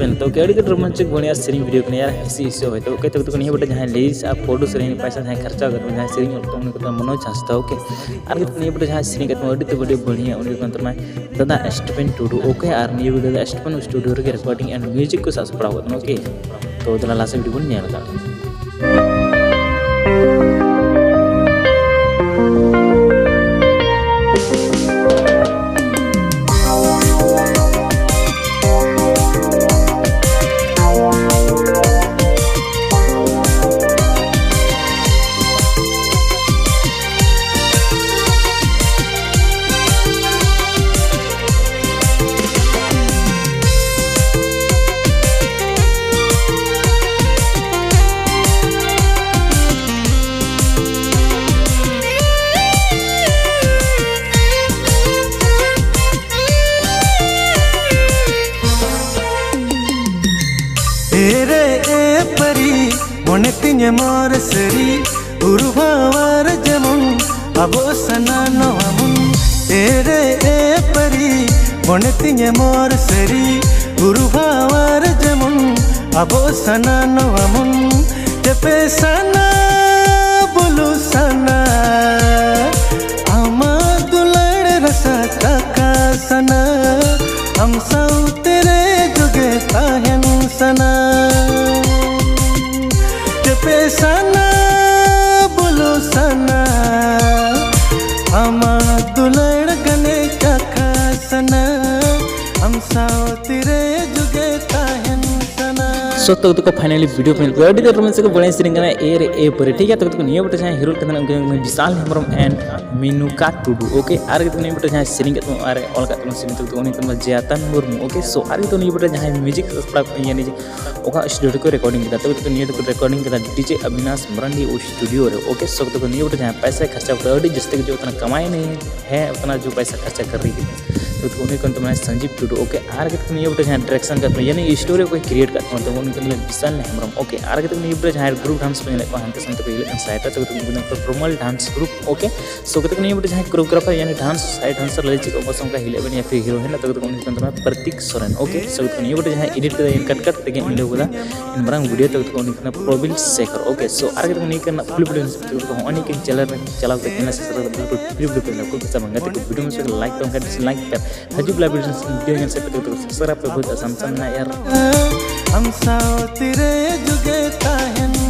तो केड़ी के रोमांचक बढ़िया सेरिंग वीडियो कने यार ऐसी इसे होय तो कते तो नहीं बटे जहां लेस आप फोटो सेरिंग पैसा जहां खर्चा कर जहां सेरिंग और तो उनको मनो चाहता ओके आर के नहीं बटे जहां सेरिंग के अडी तो बड़े बढ़िया उनको कंतर में दादा स्टीफन टुडू ओके आर नहीं बटे दादा स्टीफन स्टूडियो रे रिकॉर्डिंग एंड म्यूजिक को सास पड़ा होता ओके तो दला लास्ट वीडियो बन नेल दा तेरे ए परी मोने तिने मोर सरी उरुवार जमुन अबो सना नवामुन तेरे ए परी मोने तिने मोर सरी उरुवार जमुन अबो सना नवामुन तेपे सना बुलु सना आमा दुलड़ रसा काका सना हम साउ तेरे जुगे काहन सना तेपे सना बुलु सना आमा दुलड़ गने काका सना हम साउ तेरे जुगे काहन सना सो तो फाइनली वीडियो में अडी तो रोमांचक बढ़िया सेरिंग कने ए पर ठीक है तो निया बटे जहां हीरो कने उनके विशाल हेम्ब्रम एंड मीनुका टुडू ओके आर के निया बटे जहां सेरिंग के अरे ऑल का तो सेरिंग तो उनी तो जेतन मुर्मू ओके सो आर के निया बटे जहां म्यूजिक पड़ा यानी ओका स्टूडियो को रिकॉर्डिंग किया तो निया तो रिकॉर्डिंग किया डीजे अविनाश मरांडी ओ स्टूडियो रे ओके सो तो निया बटे जहां पैसा खर्चा कर अडी जस्ते जो उतना कमाए नहीं है उतना जो पैसा खर्चा कर रही है तो उन्हें कन तो मैं संजीव टुडू ओके आर के निया बटे जहां डायरेक्शन करते यानी स्टोरी को क्रिएट करते तो उनके लिए विशाल हेम्ब्रम ओके आर के निया बटे जहां ग्रुप डांस पे को हमके संत पे सहायता तो प्रोमल डांस ग्रुप ओके सो के निया बटे जहां कोरियोग्राफर यानी डांस साइड डांसर लेजिक ओबसम का हिलेबन या फिर हीरो है ना तो उन्हें कन तो मैं प्रतीक सोरेन ओके सो के निया बटे जहां एडिट कर कट कट तक इन लोगों इन बरंग वीडियो तो उन्हें कन प्रोबिल शेखर ओके सो आर के निया कन फुल वीडियो तो ओनी के चैनल में चलाओ के ना से बिल्कुल वीडियो को कुछ मंगा तो वीडियो में से लाइक तो कर डिसलाइक कर हजू वीडियो से तो सब्सक्राइब कर बहुत आसान ना यार हम साओ तेरे जुगे काहन